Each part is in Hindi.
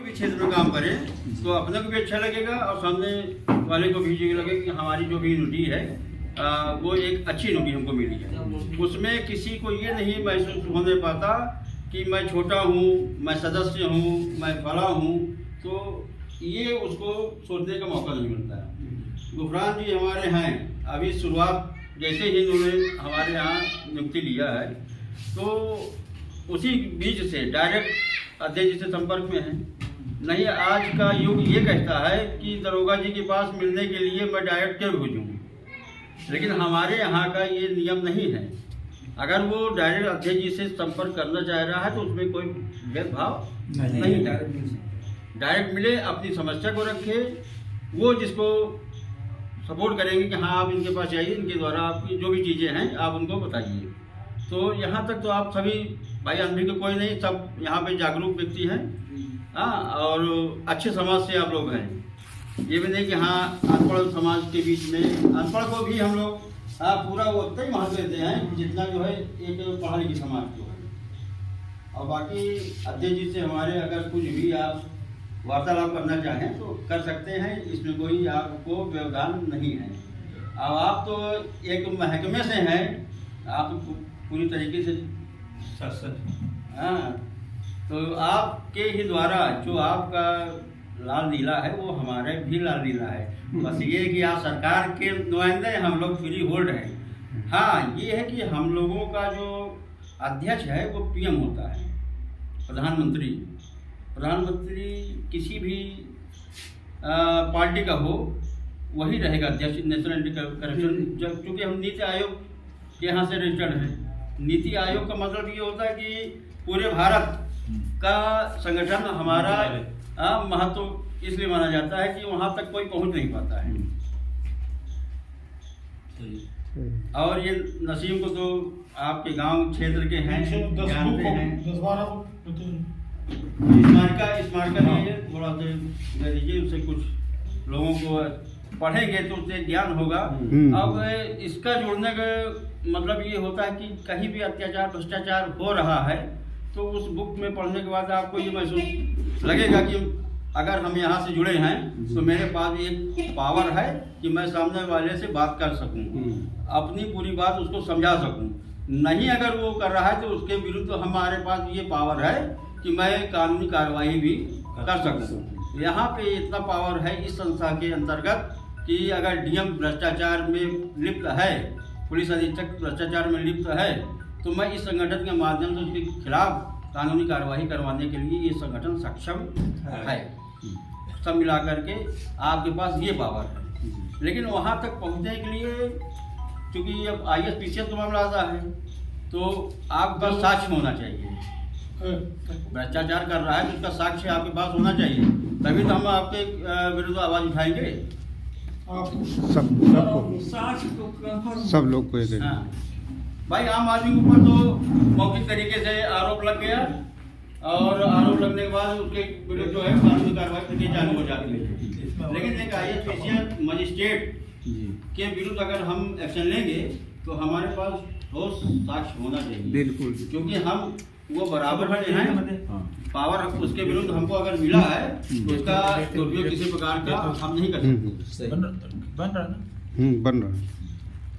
भी क्षेत्र में काम करें तो अपने को भी अच्छा लगेगा और सामने वाले को भी लगेगा कि हमारी जो भी यूनिटी है वो एक अच्छी यूनिटी हमको मिली है। उसमें किसी को ये नहीं महसूस होने पाता कि मैं छोटा हूँ, मैं सदस्य हूँ, मैं बड़ा हूँ, तो ये उसको सोचने का मौका नहीं मिलता है। गुफरान जी हमारे हैं, अभी शुरुआत जैसे ही इन्होंने हमारे यहाँ नियुक्ति लिया है तो उसी बीच से डायरेक्ट अध्यक्ष जी से संपर्क में है। नहीं, आज का युग ये कहता है कि दरोगा जी के पास मिलने के लिए मैं डायरेक्ट क्यों भेजूँ, लेकिन हमारे यहाँ का ये नियम नहीं है। अगर वो डायरेक्ट अध्यक्ष जी से संपर्क करना चाह रहा है तो उसमें कोई भेदभाव नहीं, डायरेक्ट मिले, अपनी समस्या को रखे, वो जिसको सपोर्ट करेंगे कि हाँ आप इनके पास जाइए, इनके द्वारा आपकी जो भी चीज़ें हैं आप उनको बताइए। तो यहाँ तक तो आप सभी भाई अनभिज्ञ तो कोई नहीं, सब यहाँ पे जागरूक व्यक्ति हैं। हाँ, और अच्छे समाज से आप लोग हैं। ये भी नहीं कि हाँ अनपढ़ समाज के बीच में अनपढ़ को भी हम लोग पूरा उतना ही महत्व देते हैं जितना जो है एक पढ़ा लिखी समाज को है। और बाकी अध्यक्ष जी से हमारे अगर कुछ भी आप वार्तालाप करना चाहें तो कर सकते हैं, इसमें कोई आपको व्यवधान नहीं है। अब आप तो एक महकमे से हैं, आप तो पूरी तरीके से हाँ, तो आपके ही द्वारा जो आपका लाल नीला है वो हमारे भी लाल नीला है। बस ये कि आप सरकार के नुमाइंदे, हम लोग फ्री होल्ड हैं। हाँ, ये है कि हम लोगों का जो अध्यक्ष है वो पीएम होता है, प्रधानमंत्री किसी भी पार्टी का हो वही रहेगा अध्यक्ष नेशनल एंटी करप्शन। जब क्योंकि हम नीति आयोग के यहाँ से रजिस्टर्ड हैं, नीति आयोग का मतलब ये होता है कि पूरे भारत का संगठन हमारा महत्व इसलिए माना जाता है कि वहाँ तक कोई पहुँच नहीं पाता है। और ये नसीम को तो आपके गांव क्षेत्र के हैं, जानते हैं। स्मारका लिए थोड़ा सा दे दीजिए, उससे कुछ लोगों को पढ़ेंगे तो उससे ज्ञान होगा। अब इसका जोड़ने का मतलब ये होता है कि कहीं भी अत्याचार भ्रष्टाचार हो रहा है तो उस बुक में पढ़ने के बाद आपको ये महसूस लगेगा कि अगर हम यहाँ से जुड़े हैं तो मेरे पास एक पावर है कि मैं सामने वाले से बात कर सकूं, अपनी पूरी बात उसको समझा सकूं। नहीं अगर वो कर रहा है तो उसके विरुद्ध हमारे पास ये पावर है कि मैं कानूनी कार्रवाई भी कर सकूं। यहाँ पे इतना पावर है इस संस्था के अंतर्गत कि अगर डीएम भ्रष्टाचार में लिप्त है, पुलिस अधीक्षक भ्रष्टाचार में लिप्त है, तो मैं इस संगठन के माध्यम से उसके खिलाफ कानूनी कार्रवाई करवाने के लिए ये संगठन सक्षम है। सब मिला करके आपके पास ये पावर है। लेकिन वहाँ तक पहुँचने के लिए क्योंकि अब ISPCL का मामला आता है तो आपके पास साक्ष्य होना चाहिए। भ्रष्टाचार कर रहा है तो उसका साक्ष्य आपके पास होना चाहिए, तभी तो हम आपके विरुद्ध आवाज उठाएंगे। सब लोग को हाँ। भाई आम आदमी के ऊपर तो मौखिक तरीके से आरोप लग गया और आरोप लगने के बाद उसके विरुद्ध जो है कानूनी कार्रवाई चालू हो जाती है। लेकिन एक ISPCL मजिस्ट्रेट के विरुद्ध अगर हम एक्शन लेंगे तो हमारे पास ठोस साक्ष्य होना चाहिए। बिल्कुल, क्योंकि हम वो बराबर बने हैं। पावर उसके विरुद्ध हमको अगर मिला है तो उसका दुरुपयोग किसी प्रकार का हम नहीं कर सकते। बन रहा है।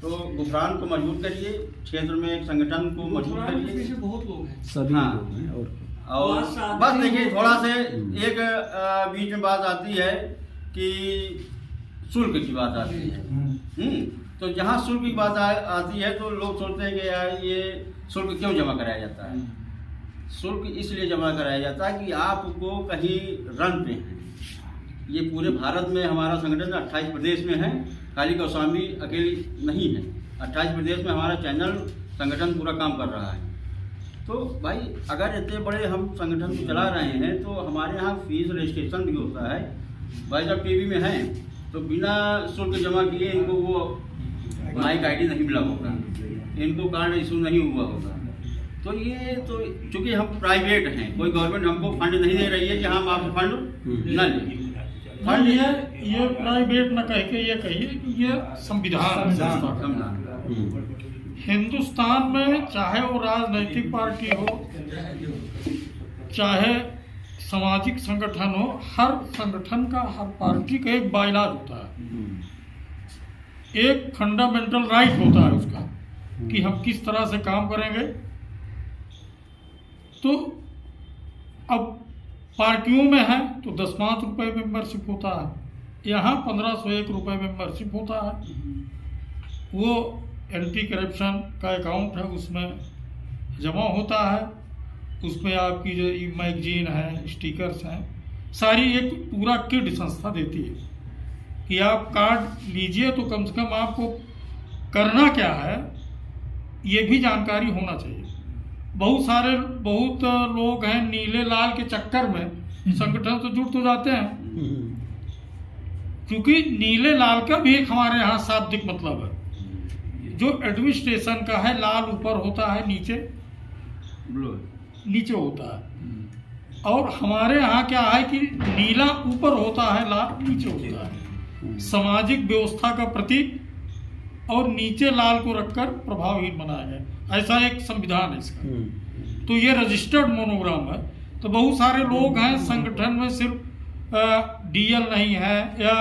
तो गुफरान को मजबूत करिए, क्षेत्र में एक संगठन को मजबूत करिए। बहुत लोग हैं, सभी लोग हैं। और बस देखिए थोड़ा से एक बीच में बात आती है कि शुल्क की बात आती है। तो जहाँ शुल्क की बात आती है तो लोग सोचते हैं कि यार ये शुल्क क्यों जमा कराया जाता है। शुल्क इसलिए जमा कराया जाता है कि आपको कहीं रन पे हैं। ये पूरे भारत में हमारा संगठन 28 प्रदेश में है, खाली कौशाम्बी अकेली नहीं है। 28 प्रदेश में हमारा चैनल संगठन पूरा काम कर रहा है। तो भाई अगर इतने बड़े हम संगठन को चला रहे हैं तो हमारे यहाँ फीस रजिस्ट्रेशन भी होता है। भाई जब टीवी में हैं तो बिना शुल्क जमा किए इनको वो माइक ID नहीं मिला होगा, इनको कार्ड इशू नहीं हुआ होगा। तो ये तो चूंकि हम प्राइवेट हैं, कोई गवर्नमेंट हमको फंड नहीं दे रही है कि हम आप फंड न लें। फंड ये प्राइवेट न कह के ये कहिए कि ये संविधान हिंदुस्तान में, चाहे वो राजनीतिक पार्टी हो, चाहे सामाजिक संगठन हो, हर संगठन का, हर पार्टी का एक बाइलाज होता है, एक फंडामेंटल राइट होता है उसका कि हम किस तरह से काम करेंगे। तो अब पार्टियों में है तो 10-5 रुपये मेंबरशिप होता है, यहाँ 1501 रुपये मेंबरशिप होता है। वो एंटी करप्शन का अकाउंट है, उसमें जमा होता है, उसमें आपकी जो मैगजीन है, स्टिकर्स हैं, सारी एक पूरा किट संस्था देती है कि आप कार्ड लीजिए तो कम से कम आपको करना क्या है ये भी जानकारी होना चाहिए। बहुत लोग हैं नीले लाल के चक्कर में संगठन तो जुट तो जाते हैं, क्योंकि नीले लाल का भी एक हमारे यहाँ शाब्दिक मतलब है। जो एडमिनिस्ट्रेशन का है, लाल ऊपर होता है, नीचे होता है, और हमारे यहाँ क्या है कि नीला ऊपर होता है, लाल नीचे होता है, सामाजिक व्यवस्था का प्रतीक, और नीचे लाल को रखकर प्रभावहीन बनाया गया, ऐसा एक संविधान है इसका। तो ये रजिस्टर्ड मोनोग्राम है। तो बहुत सारे लोग हैं संगठन में सिर्फ डीएल नहीं है, या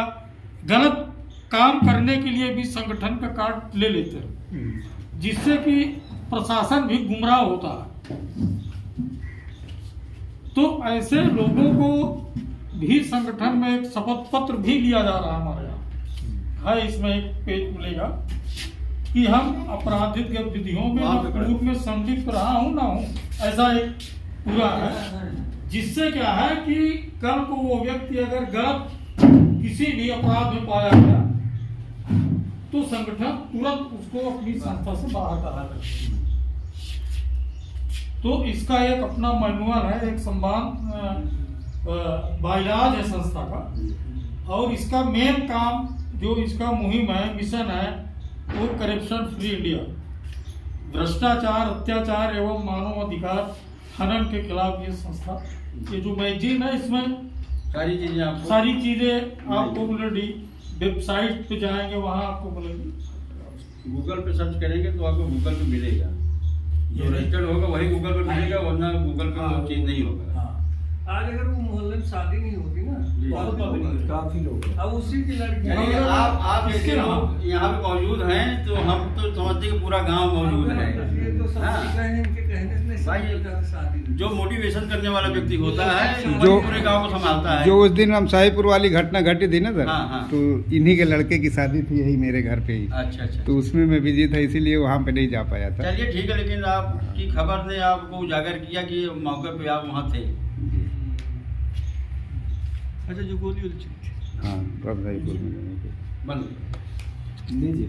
गलत काम करने के लिए भी संगठन का कार्ड ले लेते हैं, जिससे कि प्रशासन भी गुमराह होता है। तो ऐसे लोगों को भी संगठन में एक शपथ पत्र भी लिया जा रहा है हमारे यहाँ है। इसमें एक पेज मिलेगा कि हम आपराधिक गतिविधियों में पूर्व में संलिप्त रहा हूँ ना हूँ, ऐसा एक पूरा है, जिससे क्या है कि कल को वो व्यक्ति अगर गलत किसी भी अपराध में पाया गया तो संगठन तुरंत उसको अपनी संस्था से बाहर करा देगा। तो इसका एक अपना मैनुअल है, एक सम्मान बाइलाज है संस्था का, और इसका मेन काम जो इसका मुहिम है, मिशन है, वो करप्शन फ्री इंडिया, भ्रष्टाचार, अत्याचार एवं मानव अधिकार हनन के खिलाफ ये संस्था। ये जो मैगजीन है इसमें सारी चीजें आपको मिलेगी। वेबसाइट पे जाएंगे वहाँ आपको मिलेगी, गूगल पे सर्च करेंगे तो आपको गूगल पे मिलेगा, जो रजिस्टर्ड होगा वही गूगल पे मिलेगा, वरना गूगल पे वो चीज नहीं होगा। आज अगर वो मोहल्ले में शादी नहीं होती ना, काफी लोग अब उसी की लड़की आप इसके लोग यहाँ पे मौजूद हैं तो हम तो समझते कि पूरा गांव मौजूद है। ये तो सब इनके कहने से भाई शादी जो मोटिवेशन करने वाला व्यक्ति होता है, जो पूरे गांव को संभालता है। जो उस दिन हम शाहीपुर वाली घटना घटी थी ना सर, हाँ। तो इन्हीं के लड़के की शादी थी यही मेरे घर पे ही। अच्छा। तो उसमें मैं बिजी था, इसीलिए वहाँ पे नहीं जा पाया था। चलिए ठीक है, लेकिन आपकी खबर ने आपको उजागर किया कि मौके पे आप वहाँ थे। अच्छा, जो गोली हाँ, बंद लीजिए।